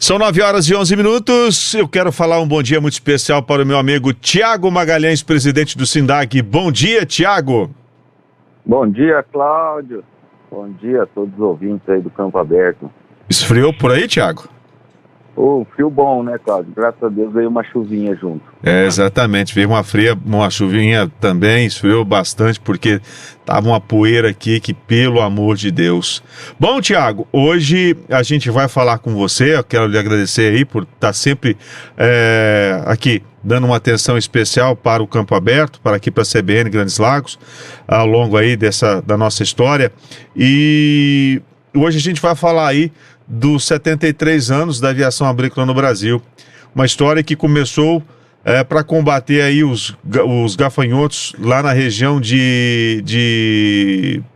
São 9h11. Eu quero falar um bom dia muito especial para o meu amigo Tiago Magalhães, presidente do SINDAG. Bom dia, Tiago. Bom dia, Cláudio. Bom dia a todos os ouvintes aí do Campo Aberto. Esfriou por aí, Tiago? Um frio bom, né, Cláudio? Graças a Deus veio uma chuvinha junto. Exatamente. Veio uma chuvinha também, esfriou bastante, porque tava uma poeira aqui que, pelo amor de Deus. Bom, Tiago, hoje a gente vai falar com você. Eu quero lhe agradecer aí por estar sempre aqui, dando uma atenção especial para o Campo Aberto, para aqui para a CBN Grandes Lagos, ao longo aí da nossa história. E hoje a gente vai falar aí dos 73 anos da aviação agrícola no Brasil. Uma história que começou para combater aí os gafanhotos lá na região de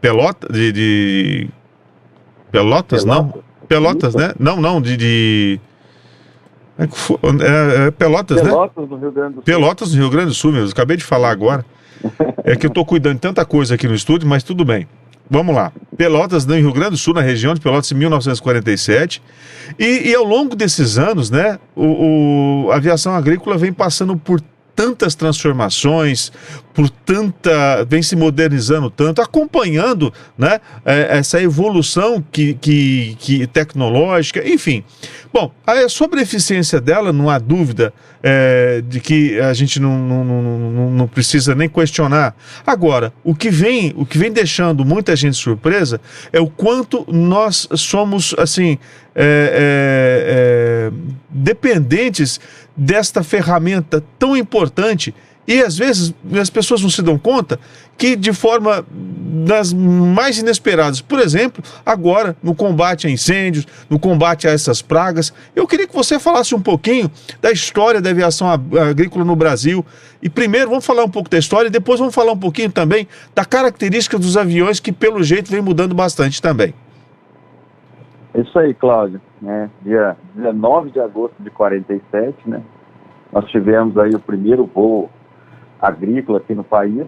Pelotas, Pelotas, não? Pelotas, né? Não, Pelotas, né? Pelotas, no Rio Grande do Sul. Pelotas, no Rio Grande do Sul, mesmo. Acabei de falar agora. É que eu estou cuidando de tanta coisa aqui no estúdio, mas tudo bem. Vamos lá. Pelotas, no Rio Grande do Sul, na região de Pelotas, em 1947. E ao longo desses anos, né, a aviação agrícola vem passando por tantas transformações, vem se modernizando tanto, acompanhando, né, essa evolução que tecnológica, enfim. Bom, sobre a eficiência dela, não há dúvida de que a gente não precisa nem questionar. Agora, o que vem deixando muita gente surpresa é o quanto nós somos, assim, dependentes desta ferramenta tão importante. E às vezes as pessoas não se dão conta que de forma das mais inesperadas, por exemplo, agora no combate a incêndios, no combate a essas pragas, eu queria que você falasse um pouquinho da história da aviação agrícola no Brasil. E primeiro vamos falar um pouco da história e depois vamos falar um pouquinho também da característica dos aviões, que pelo jeito vem mudando bastante também. Isso aí, Cláudio, né? Dia 19 de agosto de 47, né? Nós tivemos aí o primeiro voo agrícola aqui no país.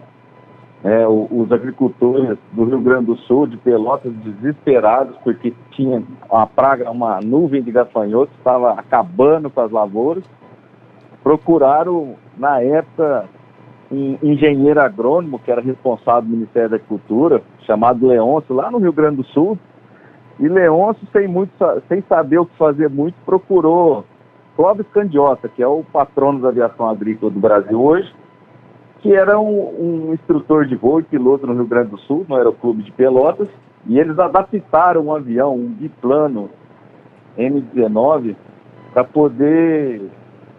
Os agricultores do Rio Grande do Sul, de Pelotas, desesperados porque tinha uma nuvem de gafanhotos, estava acabando com as lavouras. Procuraram, na época, um engenheiro agrônomo que era responsável do Ministério da Agricultura, chamado Leôncio, lá no Rio Grande do Sul. E Leôncio, sem saber o que fazer muito, procurou Clóvis Candiota, que é o patrono da aviação agrícola do Brasil hoje, que era um instrutor de voo e piloto no Rio Grande do Sul, no Aeroclube de Pelotas, e eles adaptaram um avião, um biplano M19, para poder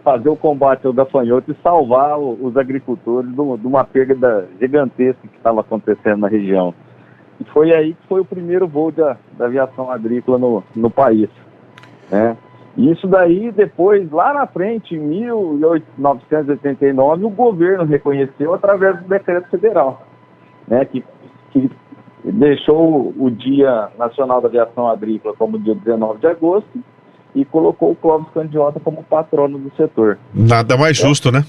fazer o combate ao gafanhoto e salvar os agricultores de uma perda gigantesca que estava acontecendo na região. E foi aí que foi o primeiro voo da aviação agrícola no país, né? E isso daí, depois, lá na frente, em 1989, o governo reconheceu através do decreto federal, né, que deixou o Dia Nacional da Aviação Agrícola como dia 19 de agosto e colocou o Clóvis Candiota como patrono do setor. Nada mais justo, né?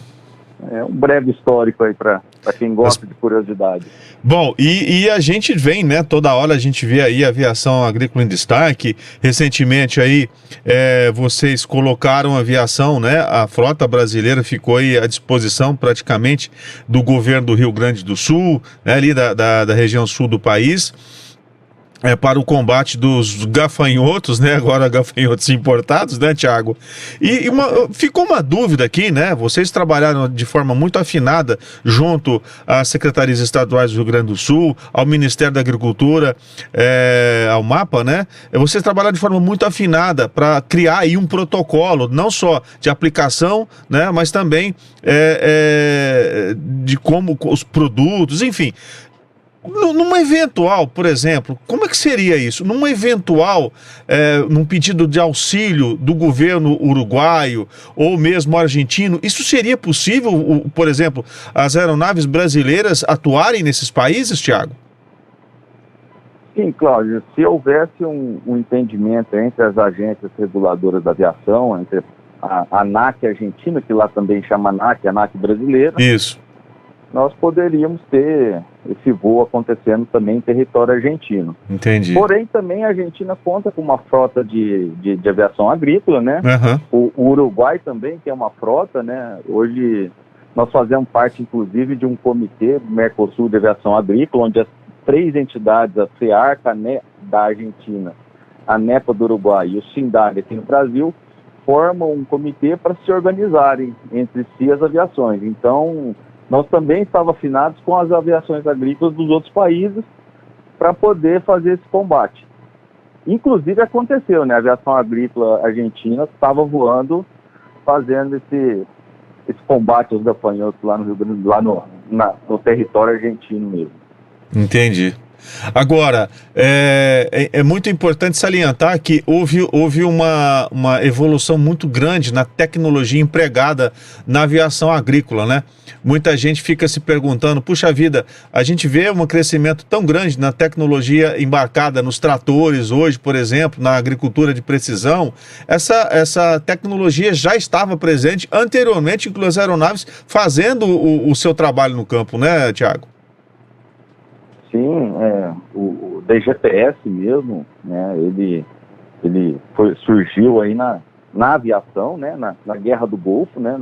É um breve histórico aí para quem gosta de curiosidade. Bom, e a gente vem, né, toda hora a gente vê aí a aviação agrícola em destaque. Recentemente aí vocês colocaram a aviação, né, a frota brasileira ficou aí à disposição praticamente do governo do Rio Grande do Sul, né, ali da região sul do país. Para o combate dos gafanhotos, né? Agora gafanhotos importados, né, Tiago? E ficou uma dúvida aqui, né? Vocês trabalharam de forma muito afinada junto às secretarias estaduais do Rio Grande do Sul, ao Ministério da Agricultura, ao MAPA, né? Vocês trabalharam de forma muito afinada para criar aí um protocolo, não só de aplicação, né? Mas também de como os produtos, enfim. Numa eventual, por exemplo, como é que seria isso? Num pedido de auxílio do governo uruguaio ou mesmo argentino, isso seria possível, por exemplo, as aeronaves brasileiras atuarem nesses países, Tiago? Sim, Cláudio, se houvesse um entendimento entre as agências reguladoras da aviação, entre a ANAC argentina, que lá também chama ANAC, a ANAC brasileira. Isso. nós poderíamos ter esse voo acontecendo também em território argentino. Entendi. Porém, também a Argentina conta com uma frota de aviação agrícola, né? O Uruguai também tem uma frota, né? Hoje nós fazemos parte, inclusive, de um comitê do Mercosul de aviação agrícola, onde as 3 entidades, a FEARC, a ANEP da Argentina, a ANEPA do Uruguai e o SINDAG aqui no Brasil, formam um comitê para se organizarem entre si as aviações. Então, nós também estávamos afinados com as aviações agrícolas dos outros países para poder fazer esse combate. Inclusive aconteceu, né? A aviação agrícola argentina estava voando, fazendo esse combate aos gafanhotos lá no Rio Grande, lá no território argentino mesmo. Entendi. Agora, é muito importante salientar que houve uma evolução muito grande na tecnologia empregada na aviação agrícola, né? Muita gente fica se perguntando, puxa vida, a gente vê um crescimento tão grande na tecnologia embarcada nos tratores hoje, por exemplo, na agricultura de precisão. Essa tecnologia já estava presente anteriormente, inclusive as aeronaves fazendo o seu trabalho no campo, né, Thiago? Sim, o DGPS mesmo, né, ele surgiu aí na aviação, né, na Guerra do Golfo, né,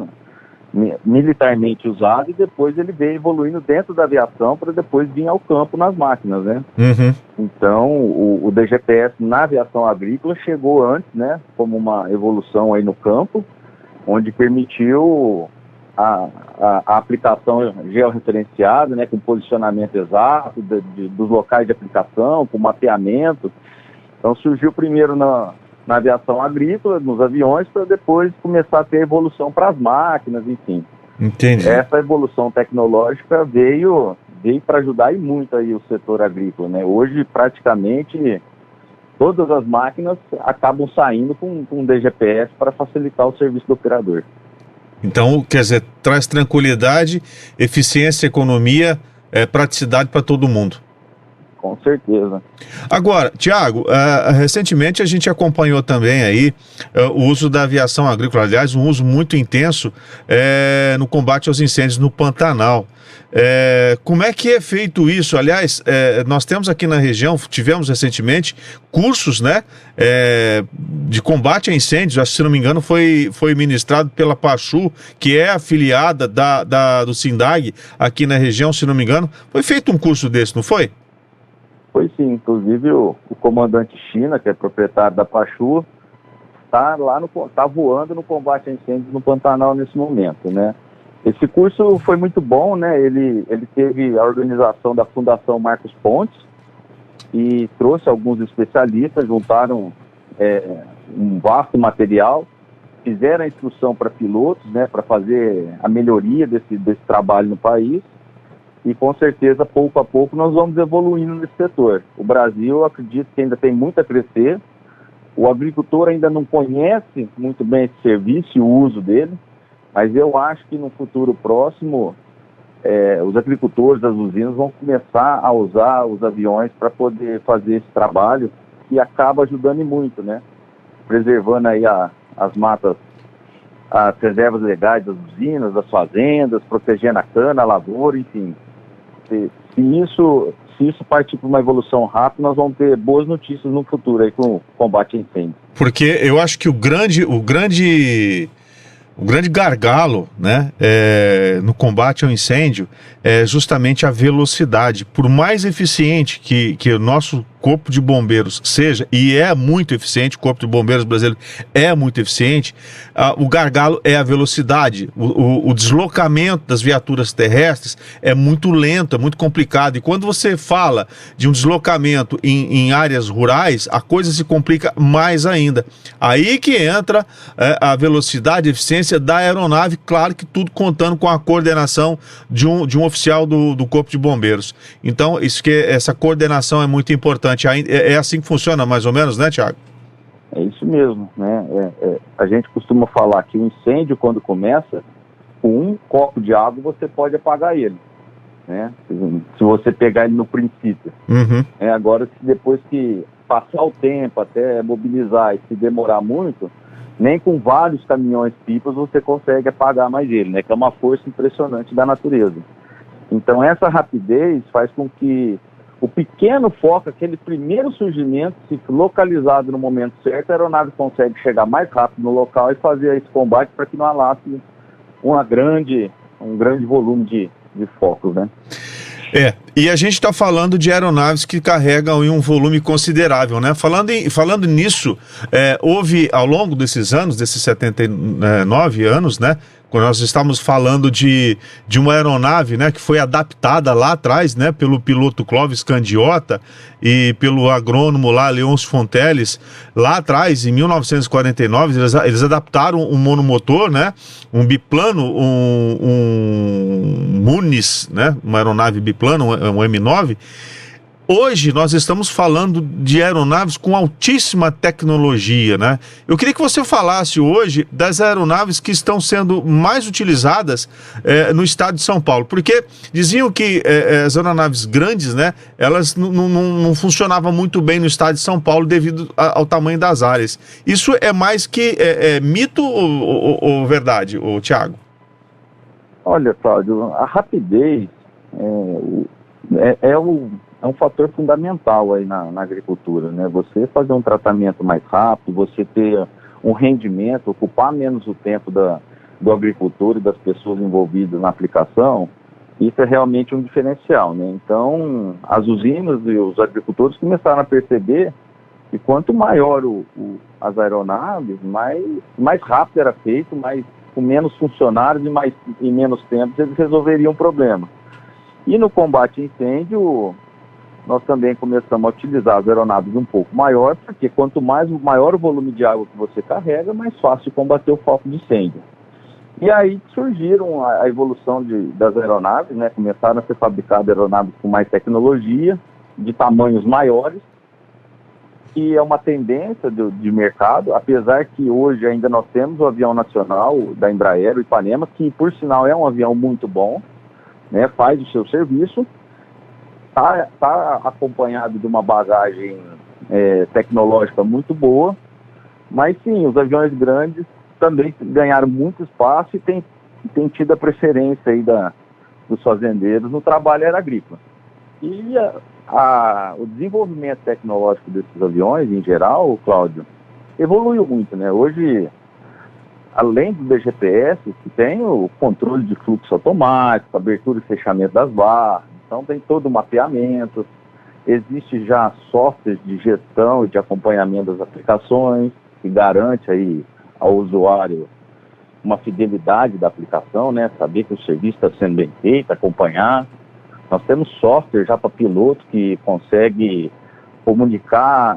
militarmente usado, e depois ele veio evoluindo dentro da aviação para depois vir ao campo nas máquinas, né. Então, o DGPS na aviação agrícola chegou antes, né, como uma evolução aí no campo, onde permitiu a aplicação georreferenciada, né, com posicionamento exato dos locais de aplicação, com mapeamento. Então surgiu primeiro na aviação agrícola, nos aviões, para depois começar a ter evolução para as máquinas, enfim. Entendi. Essa evolução tecnológica veio para ajudar e muito aí o setor agrícola, né? Hoje praticamente todas as máquinas acabam saindo com DGPS para facilitar o serviço do operador. Então, quer dizer, traz tranquilidade, eficiência, economia, praticidade para todo mundo. Com certeza. Agora, Thiago, recentemente a gente acompanhou também aí o uso da aviação agrícola, aliás, um uso muito intenso no combate aos incêndios no Pantanal. Como é que é feito isso? Aliás, nós temos aqui na região, tivemos recentemente cursos, né, de combate a incêndios. Acho que, se não me engano, foi ministrado pela Pachu, que é afiliada do SINDAG aqui na região, se não me engano. Foi feito um curso desse, não foi? Foi sim, inclusive o comandante China, que é proprietário da Pachu, tá voando no combate a incêndios no Pantanal nesse momento, né? Esse curso foi muito bom, né? Ele teve a organização da Fundação Marcos Pontes e trouxe alguns especialistas, juntaram um vasto material, fizeram a instrução para pilotos, né? Para fazer a melhoria desse trabalho no país. E com certeza, pouco a pouco, nós vamos evoluindo nesse setor. O Brasil, eu acredito que ainda tem muito a crescer. O agricultor ainda não conhece muito bem esse serviço e o uso dele, mas eu acho que no futuro próximo, os agricultores das usinas vão começar a usar os aviões para poder fazer esse trabalho, que acaba ajudando muito, né? Preservando aí as matas, as reservas legais das usinas, das fazendas, protegendo a cana, a lavoura, enfim. Se isso partir para uma evolução rápida, nós vamos ter boas notícias no futuro aí com o combate a incêndio. Porque eu acho que o grande gargalo, né, no combate ao incêndio é justamente a velocidade. Por mais eficiente que o nosso Corpo de Bombeiros seja, e é muito eficiente, o Corpo de Bombeiros brasileiro é muito eficiente, o gargalo é a velocidade. O deslocamento das viaturas terrestres é muito lento, é muito complicado. E quando você fala de um deslocamento em áreas rurais, a coisa se complica mais ainda. Aí que entra a velocidade, a eficiência da aeronave, claro que tudo contando com a coordenação de um oficial do Corpo de Bombeiros. Então, essa coordenação é muito importante. É assim que funciona, mais ou menos, né, Thiago? É isso mesmo, né? A gente costuma falar que o incêndio, quando começa, com um copo de água você pode apagar ele, né? Se você pegar ele no princípio. Agora, se depois que passar o tempo até mobilizar e se demorar muito, nem com vários caminhões-pipas você consegue apagar mais ele, né? Que é uma força impressionante da natureza. Então essa rapidez faz com que o pequeno foco, aquele primeiro surgimento, se localizado no momento certo, a aeronave consegue chegar mais rápido no local e fazer esse combate para que não alasse um grande volume de focos, né? E a gente está falando de aeronaves que carregam um volume considerável, né? Falando nisso, houve ao longo desses anos, desses 79 anos, né? Quando nós estamos falando de uma aeronave, né, que foi adaptada lá atrás, né, pelo piloto Clóvis Candiota e pelo agrônomo lá, Leôncio Fonteles, lá atrás, em 1949, eles adaptaram um monomotor, né, um biplano, um Muniz, né, uma aeronave biplano, um M9. Hoje nós estamos falando de aeronaves com altíssima tecnologia, né? Eu queria que você falasse hoje das aeronaves que estão sendo mais utilizadas no estado de São Paulo, porque diziam que as aeronaves grandes, né, elas não funcionavam muito bem no estado de São Paulo devido ao tamanho das áreas. Isso é mais que mito ou verdade, Thiago? Olha, Cláudio, a rapidez é um fator fundamental aí na agricultura, né? Você fazer um tratamento mais rápido, você ter um rendimento, ocupar menos o tempo do agricultor e das pessoas envolvidas na aplicação, isso é realmente um diferencial, né? Então, as usinas e os agricultores começaram a perceber que quanto maior as aeronaves, mais rápido era feito, com menos funcionários e em menos tempo eles resolveriam o problema. E no combate a incêndio, nós também começamos a utilizar as aeronaves um pouco maior, porque quanto maior o volume de água que você carrega, mais fácil combater o foco de incêndio. E aí surgiram a evolução das aeronaves, né? Começaram a ser fabricadas aeronaves com mais tecnologia, de tamanhos maiores, que é uma tendência de mercado, apesar que hoje ainda nós temos o avião nacional da Embraer, o Ipanema, que por sinal é um avião muito bom, né? Faz o seu serviço, está acompanhado de uma bagagem tecnológica muito boa, mas sim, os aviões grandes também ganharam muito espaço e tem tido a preferência aí dos fazendeiros no trabalho agrícola. E o desenvolvimento tecnológico desses aviões, em geral, Cláudio, evoluiu muito, né? Hoje, além do BGPS, tem o controle de fluxo automático, abertura e fechamento das barras. Então tem todo o mapeamento, existe já softwares de gestão e de acompanhamento das aplicações, que garante aí ao usuário uma fidelidade da aplicação, né? Saber que o serviço está sendo bem feito, acompanhar. Nós temos software já para piloto que consegue comunicar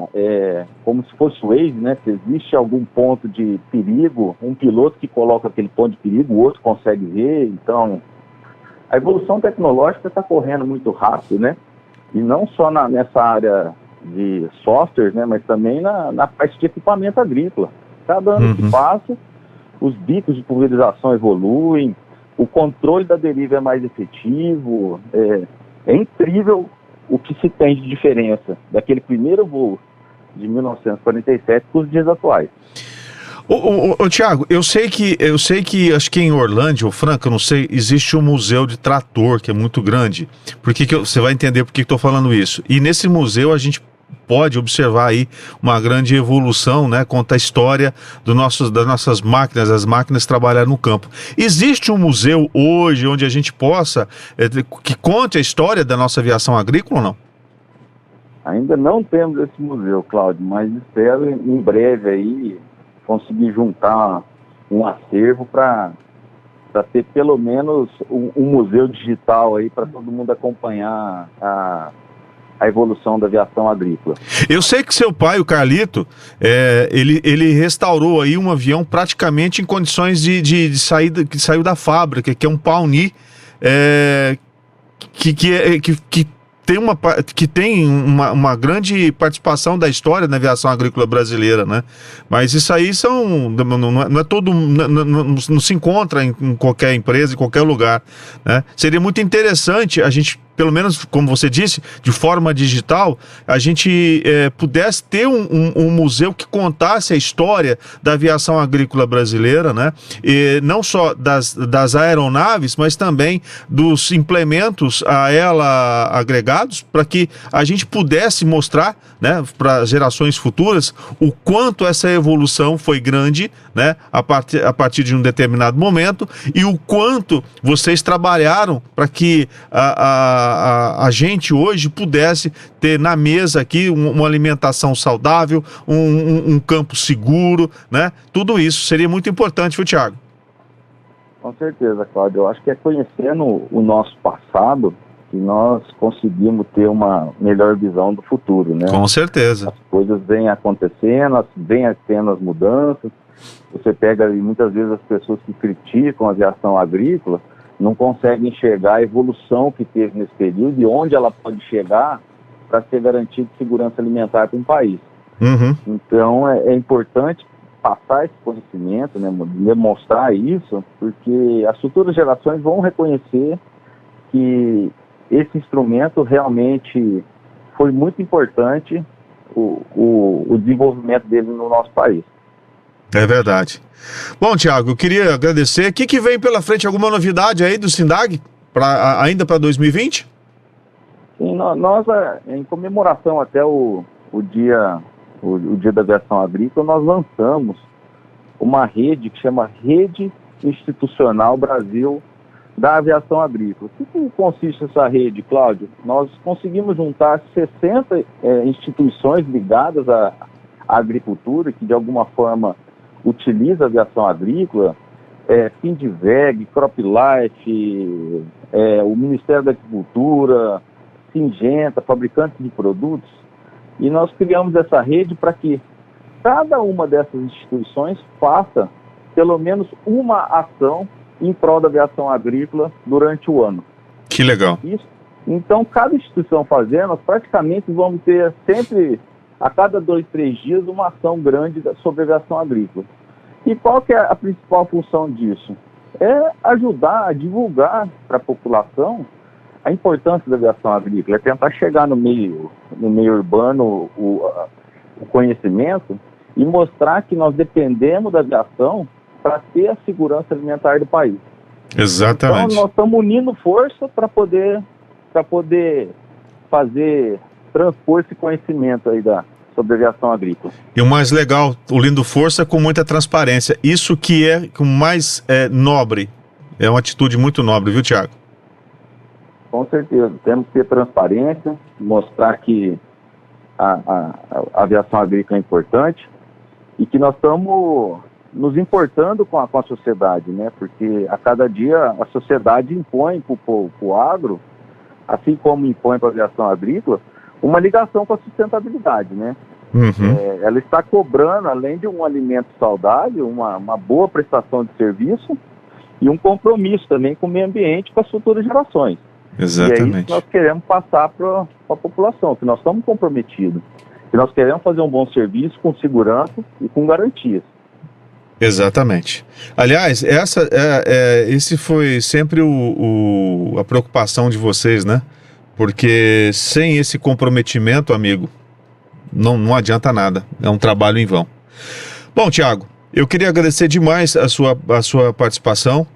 como se fosse o Waze, né? Se existe algum ponto de perigo, um piloto que coloca aquele ponto de perigo, o outro consegue ver. Então, a evolução tecnológica está correndo muito rápido, né? E não só nessa área de software, né? Mas também na parte de equipamento agrícola. Cada ano que passa, os bicos de pulverização evoluem, o controle da deriva é mais efetivo. É incrível o que se tem de diferença daquele primeiro voo de 1947 para os dias atuais. Thiago, eu sei que acho que em Orlândia ou Franca, eu não sei, existe um museu de trator que é muito grande. Você vai entender por que estou falando isso. E nesse museu a gente pode observar aí uma grande evolução, né? Conta a história das nossas máquinas, as máquinas trabalhar no campo. Existe um museu hoje onde a gente possa, que conte a história da nossa aviação agrícola ou não? Ainda não temos esse museu, Cláudio, mas espero em breve aí conseguir juntar um acervo para ter pelo menos um museu digital aí para todo mundo acompanhar a evolução da aviação agrícola. Eu sei que seu pai, o Carlito, ele restaurou aí um avião praticamente em condições de saída, que saiu da fábrica, que é um Pawnee, que tem uma grande participação da história na aviação agrícola brasileira, né? Mas isso aí não se encontra em qualquer empresa, em qualquer lugar, né? Seria muito interessante a gente pelo menos, como você disse, de forma digital, a gente pudesse ter um museu que contasse a história da aviação agrícola brasileira, né? E não só das aeronaves, mas também dos implementos a ela agregados, para que a gente pudesse mostrar, né, para gerações futuras o quanto essa evolução foi grande, né, a partir de um determinado momento, e o quanto vocês trabalharam para que a gente hoje pudesse ter na mesa aqui uma alimentação saudável, um campo seguro, né? Tudo isso seria muito importante, viu, Thiago? Com certeza, Cláudio. Eu acho que é conhecendo o nosso passado que nós conseguimos ter uma melhor visão do futuro, né? Com certeza. As coisas vêm acontecendo, vêm tendo as mudanças. Você pega muitas vezes as pessoas que criticam a aviação agrícola, não consegue enxergar a evolução que teve nesse período e onde ela pode chegar para ser garantida segurança alimentar para um país. Uhum. Então, é importante passar esse conhecimento, né, demonstrar isso, porque as futuras gerações vão reconhecer que esse instrumento realmente foi muito importante, o desenvolvimento dele no nosso país. É verdade. Bom, Thiago, eu queria agradecer. O que vem pela frente? Alguma novidade aí do SINDAG ainda para 2020? Sim, nós, em comemoração até o dia da aviação agrícola, nós lançamos uma rede que chama Rede Institucional Brasil da Aviação Agrícola. O que consiste essa rede, Cláudio? Nós conseguimos juntar 60 instituições ligadas à agricultura, que de alguma forma utiliza a aviação agrícola, Findiveg, CropLife, o Ministério da Agricultura, Singenta, fabricantes de produtos, e nós criamos essa rede para que cada uma dessas instituições faça pelo menos uma ação em prol da aviação agrícola durante o ano. Que legal. Isso. Então, cada instituição fazendo, nós praticamente vamos ter sempre, a cada 2, 3 dias, uma ação grande sobre a aviação agrícola. E qual que é a principal função disso? É ajudar a divulgar para a população a importância da aviação agrícola, é tentar chegar no meio urbano o conhecimento e mostrar que nós dependemos da aviação para ter a segurança alimentar do país. Exatamente. Então, nós estamos unindo força para poder transpor esse conhecimento aí sobre a aviação agrícola. E o mais legal, unindo força com muita transparência. Isso que é o mais nobre. É uma atitude muito nobre, viu, Thiago? Com certeza. Temos que ter transparência, mostrar que a aviação agrícola é importante e que nós estamos nos importando com a sociedade, né? Porque a cada dia a sociedade impõe para o agro, assim como impõe para a aviação agrícola, uma ligação com a sustentabilidade, né? Uhum. Ela está cobrando, além de um alimento saudável, uma boa prestação de serviço e um compromisso também com o meio ambiente, com as futuras gerações. Exatamente. E é isso que nós queremos passar para a população, que nós estamos comprometidos, que nós queremos fazer um bom serviço com segurança e com garantias. Exatamente. Aliás, esse foi sempre a preocupação de vocês, né? Porque sem esse comprometimento, amigo, não adianta nada. É um trabalho em vão. Bom, Thiago, eu queria agradecer demais a sua participação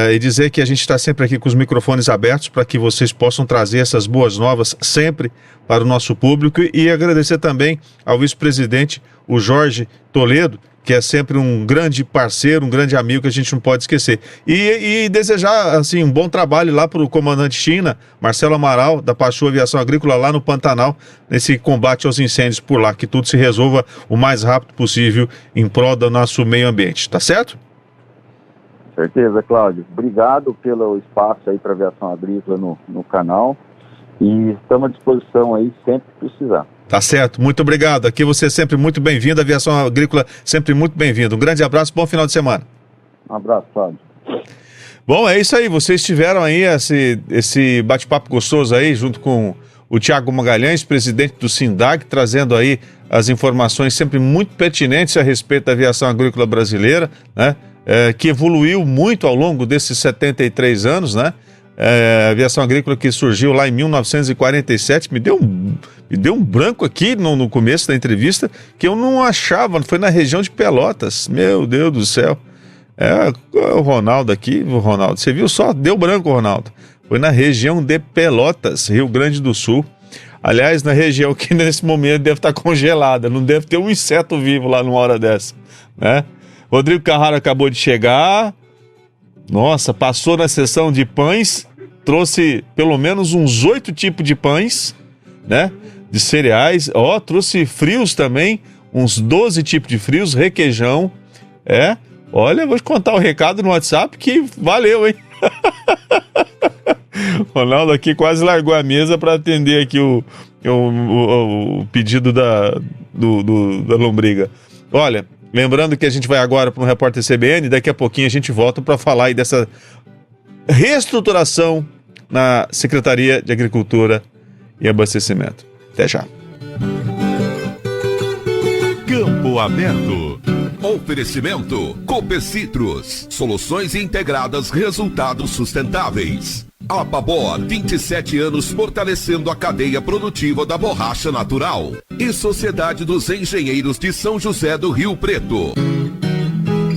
e dizer que a gente está sempre aqui com os microfones abertos para que vocês possam trazer essas boas novas sempre para o nosso público, e agradecer também ao vice-presidente, o Jorge Toledo, que é sempre um grande parceiro, um grande amigo que a gente não pode esquecer. E desejar, assim, um bom trabalho lá para o comandante China, Marcelo Amaral, da Pachoa Aviação Agrícola, lá no Pantanal, nesse combate aos incêndios por lá, que tudo se resolva o mais rápido possível em prol do nosso meio ambiente, tá certo? Certeza, Cláudio. Obrigado pelo espaço aí para a aviação agrícola no canal, e estamos à disposição aí sempre que precisar. Tá certo, muito obrigado. Aqui você é sempre muito bem-vindo, a aviação agrícola sempre muito bem-vindo. Um grande abraço, bom final de semana. Um abraço, Cláudio. Bom, é isso aí, vocês tiveram aí esse bate-papo gostoso aí, junto com o Thiago Magalhães, presidente do SINDAG, trazendo aí as informações sempre muito pertinentes a respeito da aviação agrícola brasileira, né? Que evoluiu muito ao longo desses 73 anos, né? aviação agrícola que surgiu lá em 1947, me deu um branco aqui no começo da entrevista, que eu não achava, foi na região de Pelotas, meu Deus do céu. O Ronaldo aqui, você viu só? Deu branco, Ronaldo. Foi na região de Pelotas, Rio Grande do Sul. Aliás, na região que nesse momento deve estar congelada, não deve ter um inseto vivo lá numa hora dessa, né? Rodrigo Carraro acabou de chegar. Nossa, passou na sessão de pães, trouxe pelo menos uns 8 tipos de pães, né? De cereais. Trouxe frios também, uns 12 tipos de frios, requeijão. Olha, vou te contar o recado no WhatsApp que valeu, hein? Ronaldo aqui quase largou a mesa para atender aqui o pedido da lombriga. Olha, lembrando que a gente vai agora para um repórter CBN, daqui a pouquinho a gente volta para falar aí dessa reestruturação na Secretaria de Agricultura e Abastecimento. Até já. Campo Aberto. Oferecimento Copecitrus, soluções integradas, resultados sustentáveis. Apabor, 27 anos fortalecendo a cadeia produtiva da borracha natural. E Sociedade dos Engenheiros de São José do Rio Preto.